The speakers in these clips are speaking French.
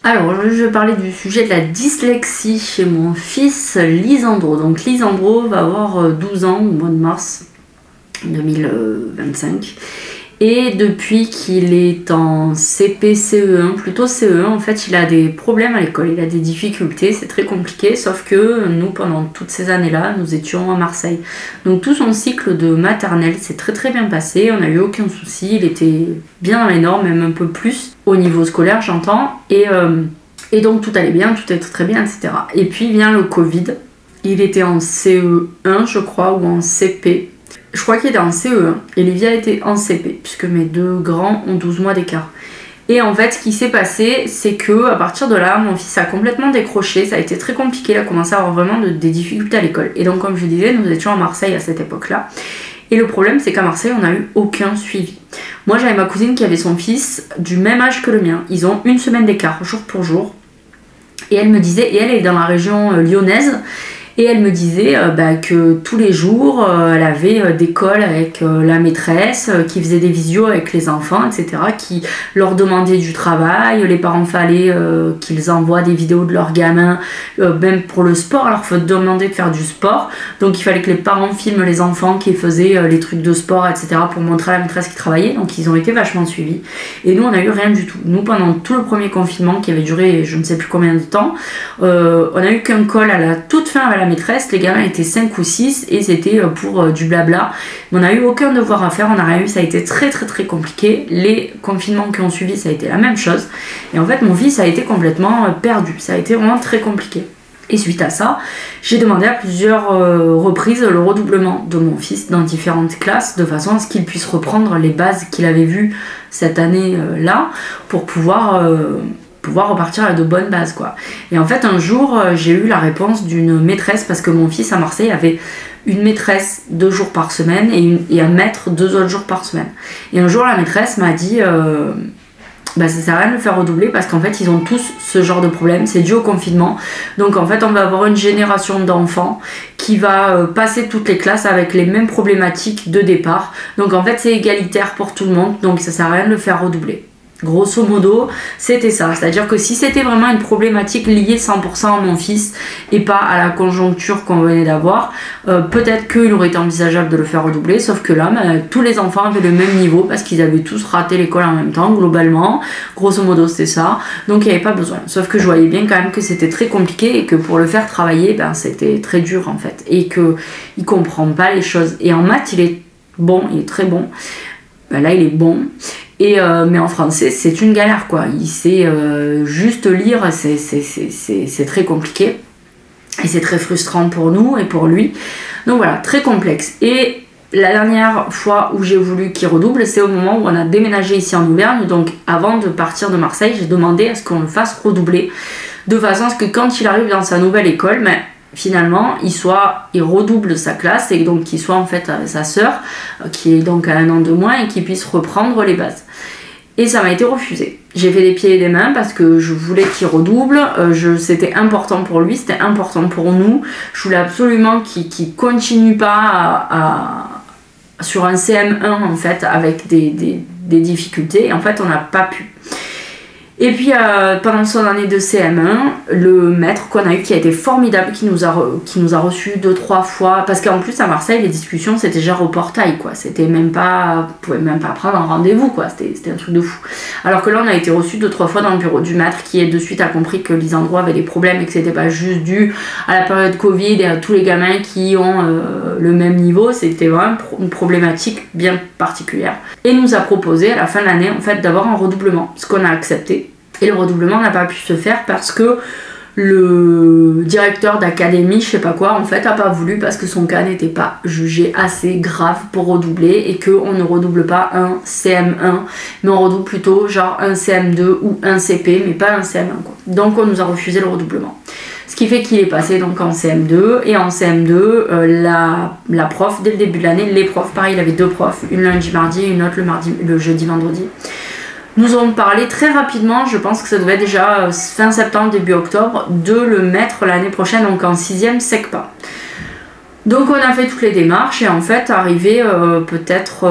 Alors je vais parler du sujet de la dyslexie chez mon fils Lisandro. Donc Lisandro va avoir 12 ans au mois de mars 2025. Et depuis qu'il est en CP, CE1, plutôt CE1, en fait, il a des problèmes à l'école, il a des difficultés, c'est très compliqué, sauf que nous, pendant toutes ces années-là, nous étions à Marseille. Donc tout son cycle de maternelle s'est très bien passé, on n'a eu aucun souci, il était bien dans les normes, même un peu plus, au niveau scolaire, j'entends, et donc tout allait bien, tout était très bien, etc. Et puis vient le Covid, il était en CE1, je crois, ou en CP. Je crois qu'il était en CE1 et Livia était en CP, puisque mes deux grands ont 12 mois d'écart. Et en fait, ce qui s'est passé, c'est que à partir de là, mon fils a complètement décroché, ça a été très compliqué, il a commencé à avoir vraiment des difficultés à l'école. Et donc, comme je disais, nous étions à Marseille à cette époque-là. Et le problème, c'est qu'à Marseille, on n'a eu aucun suivi. Moi, j'avais ma cousine qui avait son fils du même âge que le mien. Ils ont une semaine d'écart, jour pour jour. Et elle me disait, et elle est dans la région lyonnaise, et elle me disait que tous les jours, elle avait des calls avec la maîtresse, qui faisait des visios avec les enfants, etc., qui leur demandait du travail. Les parents fallait qu'ils envoient des vidéos de leurs gamins, même pour le sport, alors il faut demander de faire du sport. Donc il fallait que les parents filment les enfants qui faisaient les trucs de sport, etc., pour montrer à la maîtresse qui travaillait. Donc ils ont été vachement suivis. Et nous, on n'a eu rien du tout. Nous, pendant tout le premier confinement, qui avait duré je ne sais plus combien de temps, on n'a eu qu'un call à la toute fin avec la maîtresse, les gamins étaient 5 ou 6 et c'était pour du blabla. On n'a eu aucun devoir à faire, on n'a rien eu, ça a été très compliqué. Les confinements qui ont suivi, ça a été la même chose. Et en fait, mon fils a été complètement perdu, ça a été vraiment très compliqué. Et suite à ça, j'ai demandé à plusieurs reprises le redoublement de mon fils dans différentes classes, de façon à ce qu'il puisse reprendre les bases qu'il avait vues cette année-là, pour pouvoir repartir à de bonnes bases, quoi. Et en fait, un jour, j'ai eu la réponse d'une maîtresse, parce que mon fils à Marseille avait une maîtresse 2 jours par semaine et un maître 2 autres jours par semaine. Et un jour, la maîtresse m'a dit ça sert à rien de le faire redoubler, parce qu'en fait ils ont tous ce genre de problème, c'est dû au confinement. Donc en fait on va avoir une génération d'enfants qui va passer toutes les classes avec les mêmes problématiques de départ. Donc en fait c'est égalitaire pour tout le monde, donc ça sert à rien de le faire redoubler. Grosso modo, c'était ça. C'est-à-dire que si c'était vraiment une problématique liée 100% à mon fils et pas à la conjoncture qu'on venait d'avoir, peut-être qu'il aurait été envisageable de le faire redoubler, sauf que là, tous les enfants avaient le même niveau parce qu'ils avaient tous raté l'école en même temps, globalement. Grosso modo, c'était ça. Donc il n'y avait pas besoin. Sauf que je voyais bien quand même que c'était très compliqué et que pour le faire travailler, c'était très dur en fait. Et qu'il ne comprend pas les choses. Et en maths, il est bon, il est très bon. Là, il est bon. Mais en français c'est une galère, quoi. Il sait juste lire, c'est très compliqué et c'est très frustrant pour nous et pour lui. Donc voilà, très complexe. Et la dernière fois où j'ai voulu qu'il redouble, c'est au moment où on a déménagé ici en Auvergne. Donc avant de partir de Marseille, j'ai demandé à ce qu'on le fasse redoubler, de façon à ce que quand il arrive dans sa nouvelle école, finalement il redouble sa classe et donc qu'il soit en fait avec sa sœur qui est donc à 1 an de moins et qu'il puisse reprendre les bases. Et ça m'a été refusé. J'ai fait des pieds et des mains parce que je voulais qu'il redouble, c'était important pour lui, c'était important pour nous. Je voulais absolument qu'il continue pas sur un CM1 en fait avec des difficultés, et en fait on n'a pas pu. Et puis pendant son année de CM1, le maître qu'on a eu, qui a été formidable, qui nous a reçus 2-3 fois, parce qu'en plus à Marseille les discussions c'était genre au portail, quoi. C'était même pas, on pouvait même pas prendre un rendez-vous, quoi. C'était un truc de fou. Alors que là on a été reçus 2-3 fois dans le bureau du maître, qui de suite a compris que Lisandro avait des problèmes et que c'était pas juste dû à la période Covid et à tous les gamins qui ont le même niveau. C'était vraiment une problématique bien particulière. Et nous a proposé à la fin de l'année en fait d'avoir un redoublement, ce qu'on a accepté. Et le redoublement n'a pas pu se faire parce que le directeur d'académie, je sais pas quoi, en fait a pas voulu, parce que son cas n'était pas jugé assez grave pour redoubler, et qu'on ne redouble pas un CM1, mais on redouble plutôt genre un CM2 ou un CP, mais pas un CM1, quoi. Donc on nous a refusé le redoublement. Ce qui fait qu'il est passé donc en CM2, et en CM2, la prof, dès le début de l'année, les profs, pareil, il avait 2 profs, une lundi mardi et une autre le jeudi vendredi, nous ont parlé très rapidement, je pense que ça devait être déjà fin septembre, début octobre, de le mettre l'année prochaine, donc en 6e SECPA. Donc on a fait toutes les démarches, et en fait arrivé peut-être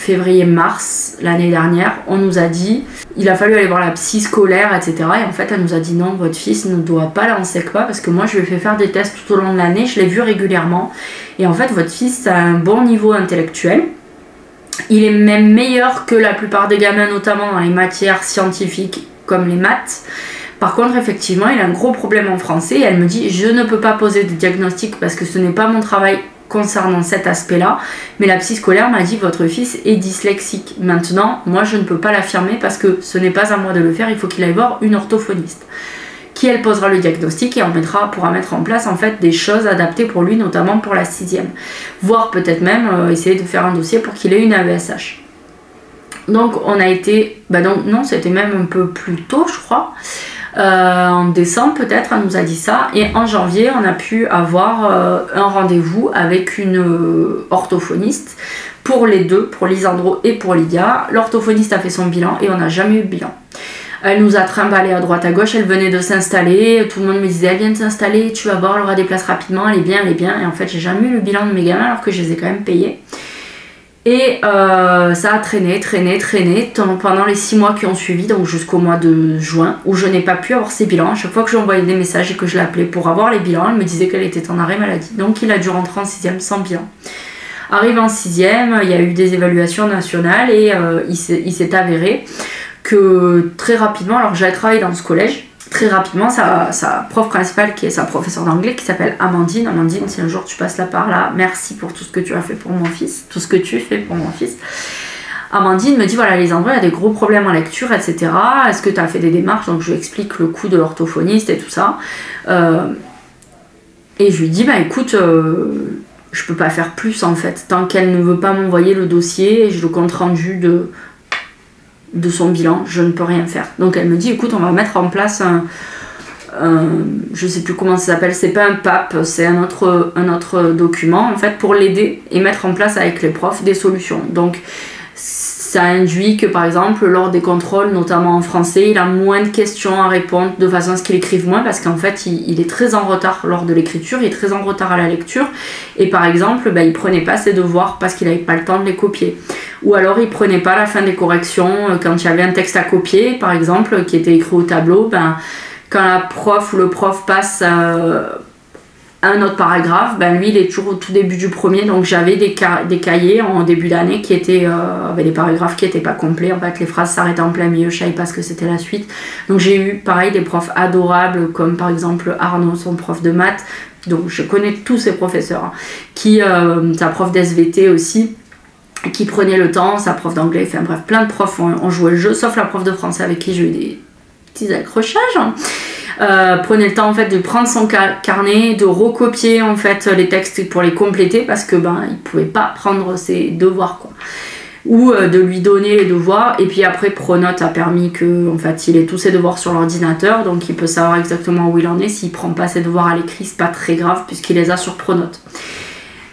février-mars l'année dernière, on nous a dit, il a fallu aller voir la psy scolaire, etc. Et en fait, elle nous a dit non, votre fils ne doit pas aller en SECPA parce que moi, je lui ai fait faire des tests tout au long de l'année, je l'ai vu régulièrement. Et en fait, votre fils a un bon niveau intellectuel. Il est même meilleur que la plupart des gamins, notamment dans les matières scientifiques comme les maths. Par contre, effectivement, il a un gros problème en français. Et elle me dit, je ne peux pas poser de diagnostic parce que ce n'est pas mon travail concernant cet aspect-là, mais la psy scolaire m'a dit votre fils est dyslexique. Maintenant, moi je ne peux pas l'affirmer parce que ce n'est pas à moi de le faire, il faut qu'il aille voir une orthophoniste qui elle posera le diagnostic et on pourra mettre en place en fait des choses adaptées pour lui, notamment pour la 6e, voire peut-être même essayer de faire un dossier pour qu'il ait une AESH. Donc on a été, donc non, c'était même un peu plus tôt je crois. En décembre peut-être elle nous a dit ça et en janvier on a pu avoir un rendez-vous avec une orthophoniste pour les deux, pour Lisandro et pour Lydia. L'orthophoniste a fait son bilan et on n'a jamais eu de bilan. Elle nous a trimballé à droite à gauche, elle venait de s'installer, tout le monde me disait elle vient de s'installer, tu vas voir, elle aura des places rapidement, elle est bien, et en fait j'ai jamais eu le bilan de mes gamins alors que je les ai quand même payés. Et ça a traîné pendant les 6 mois qui ont suivi, donc jusqu'au mois de juin, où je n'ai pas pu avoir ces bilans. À chaque fois que j'envoyais des messages et que je l'appelais pour avoir les bilans, elle me disait qu'elle était en arrêt maladie. Donc il a dû rentrer en 6e sans bilan. Arrivé en 6e, il y a eu des évaluations nationales et il s'est avéré que très rapidement, alors j'avais travaillé dans ce collège, très rapidement, sa prof principale, qui est sa professeure d'anglais, qui s'appelle Amandine. Amandine, si un jour tu passes là par là, merci pour tout ce que tu as fait pour mon fils, tout ce que tu fais pour mon fils. Amandine me dit, voilà, Lisandro, il y a des gros problèmes en lecture, etc. Est-ce que tu as fait des démarches? Donc je lui explique le coût de l'orthophoniste et tout ça. Et je lui dis, bah écoute, je peux pas faire plus en fait, tant qu'elle ne veut pas m'envoyer le dossier et le compte rendu de son bilan, je ne peux rien faire. Donc elle me dit, écoute, on va mettre en place je sais plus comment ça s'appelle, c'est pas un PAP, c'est un autre document en fait pour l'aider et mettre en place avec les profs des solutions. Donc ça induit que par exemple lors des contrôles, notamment en français, il a moins de questions à répondre de façon à ce qu'il écrive moins parce qu'en fait il est très en retard lors de l'écriture, il est très en retard à la lecture et par exemple il prenait pas ses devoirs parce qu'il n'avait pas le temps de les copier. Ou alors il prenait pas la fin des corrections quand il y avait un texte à copier par exemple qui était écrit au tableau, quand la prof ou le prof passe un autre paragraphe, lui il est toujours au tout début du premier, donc j'avais des cahiers en début d'année qui étaient avec des paragraphes qui n'étaient pas complets, en fait les phrases s'arrêtaient en plein milieu, je savais pas ce que c'était la suite. Donc j'ai eu pareil des profs adorables comme par exemple Arnaud, son prof de maths, donc je connais tous ces professeurs, qui sa prof d'SVT aussi, qui prenait le temps, sa prof d'anglais, enfin bref, plein de profs ont joué le jeu, sauf la prof de français avec qui j'ai eu des petits accrochages. Prenait le temps en fait de prendre son carnet, de recopier en fait les textes pour les compléter parce que il pouvait pas prendre ses devoirs quoi. Ou de lui donner les devoirs et puis après Pronote a permis que en fait il ait tous ses devoirs sur l'ordinateur, donc il peut savoir exactement où il en est. S'il prend pas ses devoirs à l'écrit, c'est pas très grave puisqu'il les a sur Pronote.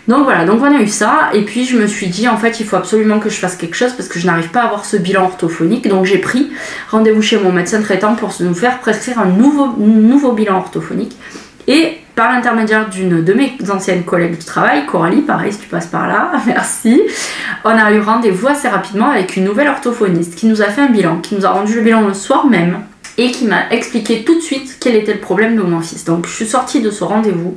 Donc voilà, donc on a eu ça, et puis je me suis dit en fait il faut absolument que je fasse quelque chose parce que je n'arrive pas à avoir ce bilan orthophonique, donc j'ai pris rendez-vous chez mon médecin traitant pour nous faire prescrire un nouveau bilan orthophonique, et par l'intermédiaire d'une de mes anciennes collègues du travail, Coralie, pareil si tu passes par là, merci, on a eu rendez-vous assez rapidement avec une nouvelle orthophoniste qui nous a fait un bilan, qui nous a rendu le bilan le soir même, et qui m'a expliqué tout de suite quel était le problème de mon fils. Donc je suis sortie de ce rendez-vous.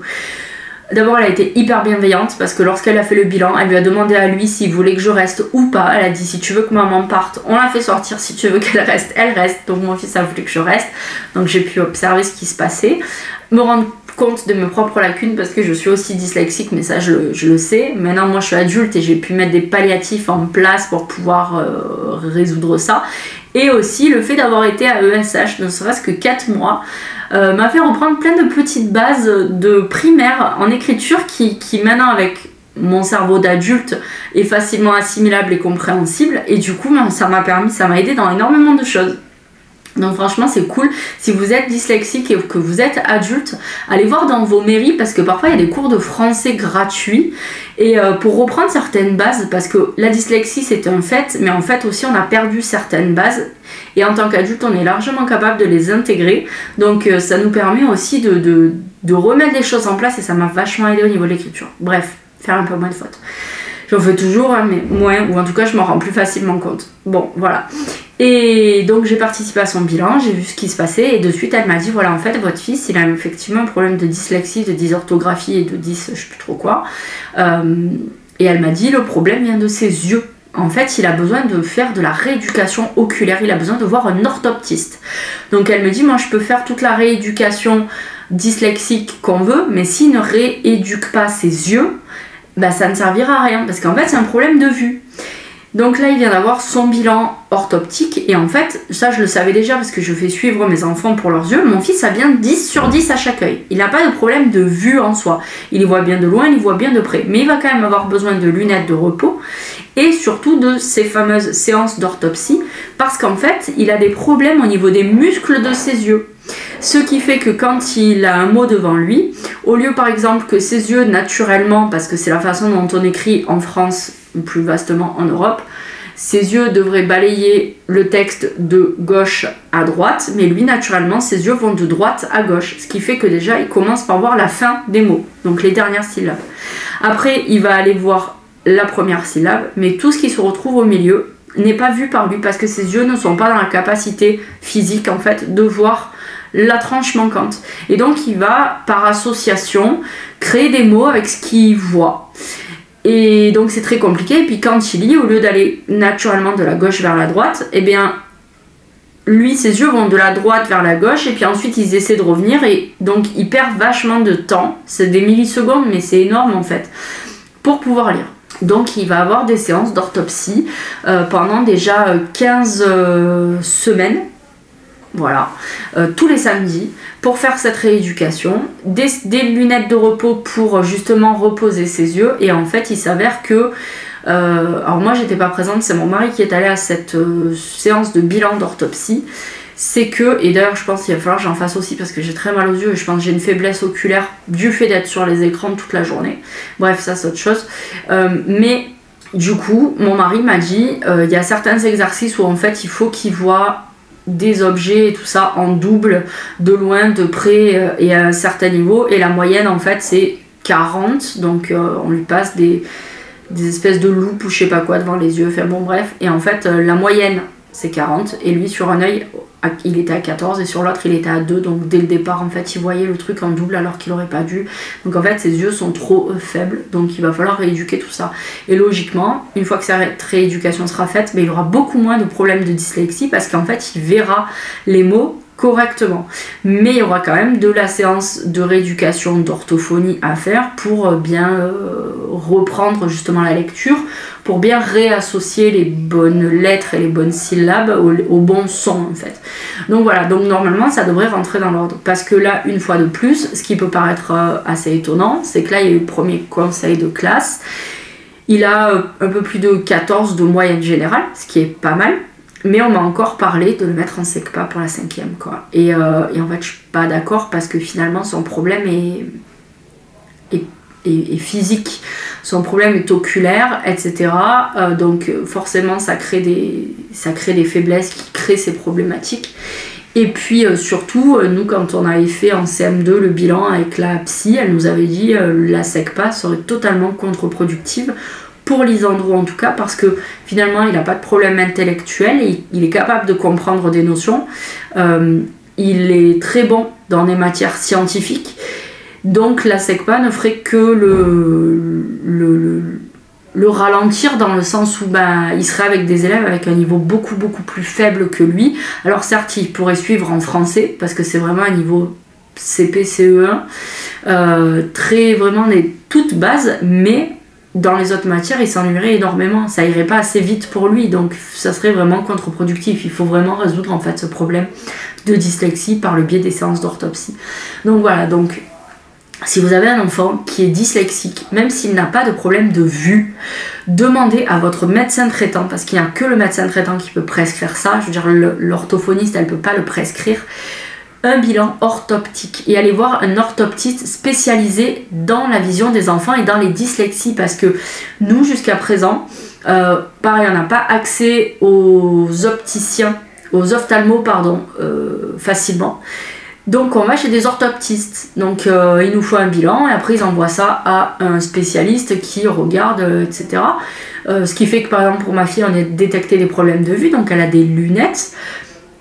D'abord elle a été hyper bienveillante parce que lorsqu'elle a fait le bilan, elle lui a demandé à lui s'il voulait que je reste ou pas. Elle a dit si tu veux que maman parte, on la fait sortir, si tu veux qu'elle reste, elle reste. Donc mon fils a voulu que je reste, donc j'ai pu observer ce qui se passait, me rendre compte de mes propres lacunes parce que je suis aussi dyslexique, mais ça je le sais. Maintenant moi je suis adulte et j'ai pu mettre des palliatifs en place pour pouvoir résoudre ça. Et aussi le fait d'avoir été à ESH, ne serait-ce que 4 mois, m'a fait reprendre plein de petites bases de primaire en écriture qui maintenant avec mon cerveau d'adulte est facilement assimilable et compréhensible, et du coup ça m'a aidé dans énormément de choses. Donc franchement c'est cool, si vous êtes dyslexique et que vous êtes adulte, allez voir dans vos mairies parce que parfois il y a des cours de français gratuits et pour reprendre certaines bases, parce que la dyslexie c'est un fait, mais en fait aussi on a perdu certaines bases et en tant qu'adulte on est largement capable de les intégrer, donc ça nous permet aussi de remettre les choses en place et ça m'a vachement aidé au niveau de l'écriture. Bref, faire un peu moins de fautes. J'en fais toujours, hein, mais moins, ou en tout cas je m'en rends plus facilement compte. Bon, voilà. Et donc j'ai participé à son bilan, j'ai vu ce qui se passait et de suite elle m'a dit voilà en fait votre fils il a effectivement un problème de dyslexie, de dysorthographie et de je sais plus trop quoi. Et elle m'a dit le problème vient de ses yeux. En fait, il a besoin de faire de la rééducation oculaire, il a besoin de voir un orthoptiste. Donc elle me dit, moi je peux faire toute la rééducation dyslexique qu'on veut, mais s'il ne rééduque pas ses yeux, bah, ça ne servira à rien, parce qu'en fait c'est un problème de vue. Donc là, il vient d'avoir son bilan orthoptique, et en fait, ça je le savais déjà parce que je fais suivre mes enfants pour leurs yeux. Mon fils a bien 10 sur 10 à chaque œil. Il n'a pas de problème de vue en soi. Il y voit bien de loin, il y voit bien de près. Mais il va quand même avoir besoin de lunettes de repos, et surtout de ces fameuses séances d'orthopsie, parce qu'en fait, il a des problèmes au niveau des muscles de ses yeux. Ce qui fait que quand il a un mot devant lui, au lieu par exemple que ses yeux naturellement, parce que c'est la façon dont on écrit en France, ou plus vastement en Europe, ses yeux devraient balayer le texte de gauche à droite, mais lui naturellement ses yeux vont de droite à gauche, ce qui fait que déjà il commence par voir la fin des mots, donc les dernières syllabes. Après il va aller voir la première syllabe, mais tout ce qui se retrouve au milieu n'est pas vu par lui parce que ses yeux ne sont pas dans la capacité physique en fait de voir la tranche manquante. Et donc il va par association créer des mots avec ce qu'il voit. Et donc c'est très compliqué. Et puis quand il lit, au lieu d'aller naturellement de la gauche vers la droite, eh bien lui ses yeux vont de la droite vers la gauche et puis ensuite ils essaient de revenir et donc il perd vachement de temps. C'est des millisecondes mais c'est énorme en fait pour pouvoir lire. Donc il va avoir des séances d'orthopsie pendant déjà 15 semaines. Voilà, tous les samedis pour faire cette rééducation, des lunettes de repos pour justement reposer ses yeux. Et en fait il s'avère que alors moi j'étais pas présente, c'est mon mari qui est allé à cette séance de bilan d'orthopsie. C'est que, et d'ailleurs je pense qu'il va falloir que j'en fasse aussi parce que j'ai très mal aux yeux et je pense que j'ai une faiblesse oculaire du fait d'être sur les écrans toute la journée. Bref, ça c'est autre chose. Mais du coup mon mari m'a dit il y a certains exercices où en fait il faut qu'il voit des objets et tout ça en double, de loin, de près et à un certain niveau, et la moyenne en fait c'est 40, donc on lui passe des espèces de loupes ou je sais pas quoi devant les yeux, enfin bon bref, et en fait la moyenne c'est 40 et lui sur un œil il était à 14 et sur l'autre il était à 2, donc dès le départ en fait il voyait le truc en double alors qu'il aurait pas dû, donc en fait ses yeux sont trop faibles, donc il va falloir rééduquer tout ça. Et logiquement une fois que cette rééducation sera faite, mais il aura beaucoup moins de problèmes de dyslexie parce qu'en fait il verra les mots correctement, mais il y aura quand même de la séance de rééducation d'orthophonie à faire pour bien reprendre justement la lecture, pour bien réassocier les bonnes lettres et les bonnes syllabes au bon son en fait. Donc voilà, donc normalement ça devrait rentrer dans l'ordre, parce que là une fois de plus, ce qui peut paraître assez étonnant, c'est que là il y a eu le premier conseil de classe, il a un peu plus de 14 de moyenne générale, ce qui est pas mal. Mais on m'a encore parlé de le mettre en SECPA pour la 5e quoi. Et en fait je suis pas d'accord parce que finalement son problème est physique. Son problème est oculaire, etc. Donc forcément ça crée des faiblesses qui créent ces problématiques. Et puis surtout, nous quand on avait fait en CM2 le bilan avec la psy, elle nous avait dit la SECPA serait totalement contre-productive pour Lisandro en tout cas, parce que finalement il n'a pas de problème intellectuel, il est capable de comprendre des notions, il est très bon dans des matières scientifiques, donc la SECPA ne ferait que le ralentir dans le sens où il serait avec des élèves avec un niveau beaucoup plus faible que lui. Alors certes il pourrait suivre en français parce que c'est vraiment un niveau CP, CE1, très vraiment des toutes bases, mais dans les autres matières, il s'ennuierait énormément. Ça irait pas assez vite pour lui, donc ça serait vraiment contre-productif. Il faut vraiment résoudre en fait ce problème de dyslexie par le biais des séances d'orthopsie. Donc voilà, donc si vous avez un enfant qui est dyslexique, même s'il n'a pas de problème de vue, demandez à votre médecin traitant, parce qu'il n'y a que le médecin traitant qui peut prescrire ça. Je veux dire, l'orthophoniste, elle ne peut pas le prescrire. Un bilan orthoptique et aller voir un orthoptiste spécialisé dans la vision des enfants et dans les dyslexies, parce que nous jusqu'à présent pareil, on n'a pas accès aux opticiens, aux ophtalmos pardon, facilement. Donc on va chez des orthoptistes, donc il nous faut un bilan et après ils envoient ça à un spécialiste qui regarde, etc. Ce qui fait que par exemple pour ma fille on a détecté des problèmes de vue, donc elle a des lunettes,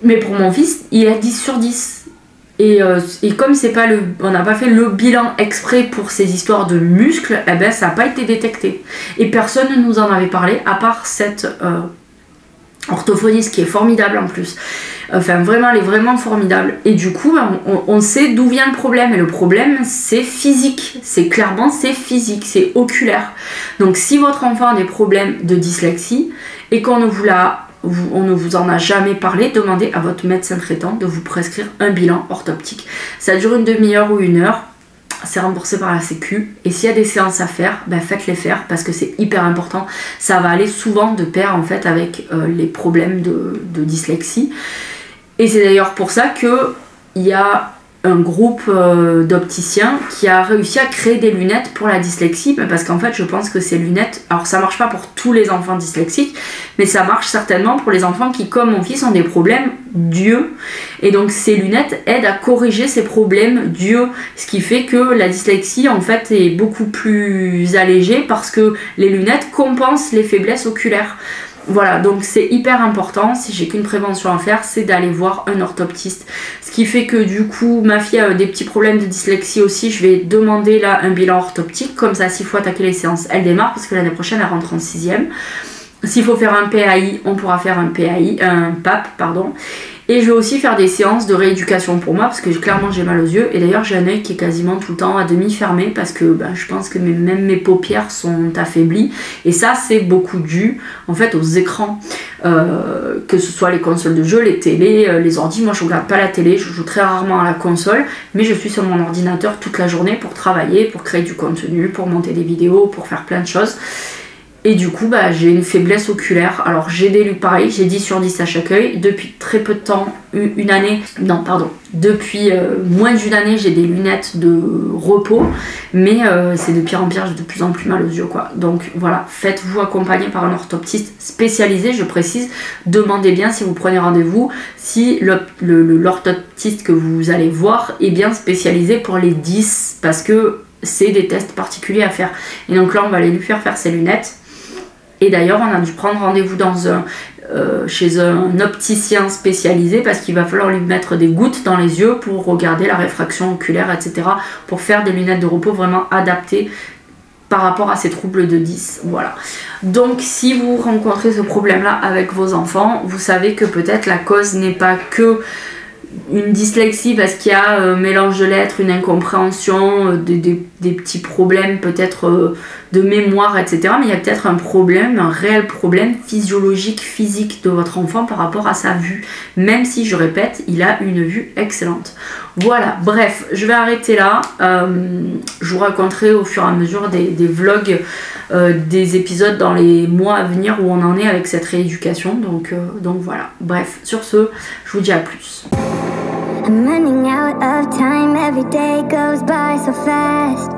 mais pour mon fils il a 10 sur 10. Et comme c'est pas on n'a pas fait le bilan exprès pour ces histoires de muscles, eh ben ça n'a pas été détecté. Et personne ne nous en avait parlé à part cette orthophoniste qui est formidable en plus. Enfin vraiment, elle est vraiment formidable. Et du coup, on sait d'où vient le problème. Et le problème, c'est physique. C'est clairement, c'est physique, c'est oculaire. Donc si votre enfant a des problèmes de dyslexie et qu'on ne vous en a jamais parlé, demandez à votre médecin traitant de vous prescrire un bilan orthoptique. Ça dure une demi-heure ou une heure. C'est remboursé par la sécu et s'il y a des séances à faire, ben faites-les faire parce que c'est hyper important. Ça va aller souvent de pair en fait avec les problèmes de dyslexie. Et c'est d'ailleurs pour ça que il y a un groupe d'opticiens qui a réussi à créer des lunettes pour la dyslexie, parce qu'en fait je pense que ces lunettes, alors ça marche pas pour tous les enfants dyslexiques, mais ça marche certainement pour les enfants qui, comme mon fils, ont des problèmes d'yeux, et donc ces lunettes aident à corriger ces problèmes d'yeux, ce qui fait que la dyslexie en fait est beaucoup plus allégée parce que les lunettes compensent les faiblesses oculaires. Voilà, donc c'est hyper important. Si j'ai qu'une prévention à faire, c'est d'aller voir un orthoptiste. Ce qui fait que du coup, ma fille a des petits problèmes de dyslexie aussi. Je vais demander là un bilan orthoptique. Comme ça, s'il faut attaquer les séances, elle démarre parce que l'année prochaine, elle rentre en 6e. S'il faut faire un PAI, on pourra faire un PAP, pardon. Et je vais aussi faire des séances de rééducation pour moi parce que clairement j'ai mal aux yeux. Et d'ailleurs j'ai un œil qui est quasiment tout le temps à demi fermé parce que je pense que même mes paupières sont affaiblies. Et ça c'est beaucoup dû en fait aux écrans. Que ce soit les consoles de jeux, les télés, les ordi. Moi je regarde pas la télé, je joue très rarement à la console. Mais je suis sur mon ordinateur toute la journée pour travailler, pour créer du contenu, pour monter des vidéos, pour faire plein de choses. Et du coup, j'ai une faiblesse oculaire. Alors, j'ai des lunettes, pareil, j'ai 10 sur 10 à chaque œil. Depuis très peu de temps, depuis moins d'une année, j'ai des lunettes de repos. Mais c'est de pire en pire, j'ai de plus en plus mal aux yeux, quoi. Donc voilà, faites-vous accompagner par un orthoptiste spécialisé, je précise. Demandez bien si vous prenez rendez-vous, si l'orthoptiste que vous allez voir est bien spécialisé pour les 10. Parce que c'est des tests particuliers à faire. Et donc là, on va aller lui faire ses lunettes. Et d'ailleurs, on a dû prendre rendez-vous chez un opticien spécialisé parce qu'il va falloir lui mettre des gouttes dans les yeux pour regarder la réfraction oculaire, etc. Pour faire des lunettes de repos vraiment adaptées par rapport à ces troubles de 10. Voilà. Donc, si vous rencontrez ce problème-là avec vos enfants, vous savez que peut-être la cause n'est pas que une dyslexie parce qu'il y a un mélange de lettres, une incompréhension, des petits problèmes peut-être de mémoire, etc. Mais il y a peut-être un réel problème physiologique, physique de votre enfant par rapport à sa vue. Même si, je répète, il a une vue excellente. Voilà, bref, je vais arrêter là. Je vous raconterai au fur et à mesure des vlogs, des épisodes dans les mois à venir où on en est avec cette rééducation. Donc voilà, bref, sur ce, je vous dis à plus. I'm running out of time, every day goes by so fast.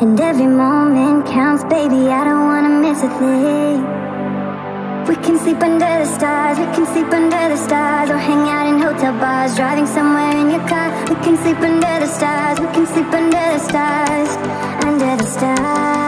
And every moment counts, baby, I don't wanna miss a thing. We can sleep under the stars, we can sleep under the stars. Or hang out in hotel bars, driving somewhere in your car. We can sleep under the stars, we can sleep under the stars. Under the stars.